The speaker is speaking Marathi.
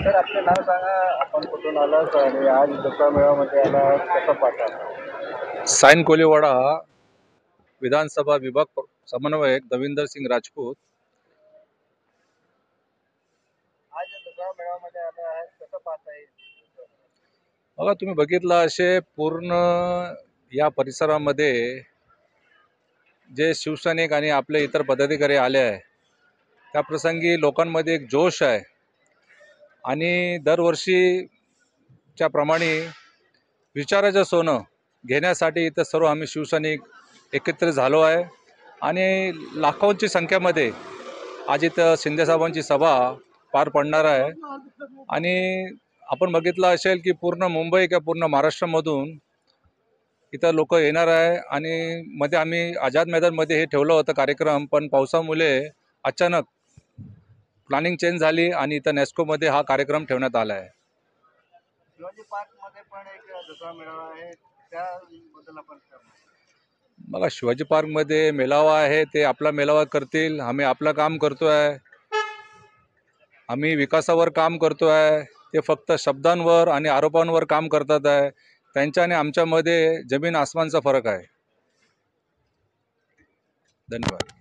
सर आपलं नाव सांगा, आपण कुठून आलात आणि आज दसरा मेळाव्यामध्ये आला कसं पाहता? साइन कोलीवाड़ा विधानसभा विभाग समन्वयक दविंदर सिंग राजपूत। आज दसरा मेळाव्यामध्ये आला आहे कसं पाहता येईल? बघा, तुम्ही बघितलं असे पूर्ण या परिसरामध्ये जे शिवसैनिक आणि आपले इतर पदाधिकारी आले आहे, त्या प्रसंगी लोकांमध्ये एक जोश आहे आणि दरवर्षीच्या प्रमाणे विचाराचं सोनं घेण्यासाठी इथं सर्व आम्ही शिवसैनिक एकत्रित झालो आहे आणि लाखोंची संख्येमध्ये आज इथं शिंदेसाहेबांची सभा पार पडणार आहे। आणि आपण बघितलं असेल की पूर्ण मुंबई किंवा पूर्ण महाराष्ट्रामधून इथं लोक येणार आहे आणि मध्ये आम्ही आझाद मैदानमध्ये हे ठेवलं होतं कार्यक्रम, पण पावसामुळे अचानक प्लॅनिंग चेंज झाली आणि इथं नेस्कोमध्ये हा कार्यक्रम ठेवण्यात आला आहे। शिवाजी पार्क मध्ये पण एक दसरा मेळावा आहे, त्याबद्दल आपण काय म्हणता? बघा, शिवाजी पार्कमध्ये मेळावा आहे, ते आपला मेळावा करतील, आम्ही आपलं काम करतो आहे, आम्ही विकासावर काम करतो आहे। ते फक्त शब्दांवर आणि आरोपांवर काम करतात आहे। त्यांच्या आणि आमच्यामध्ये जमीन आसमानचा फरक आहे। धन्यवाद।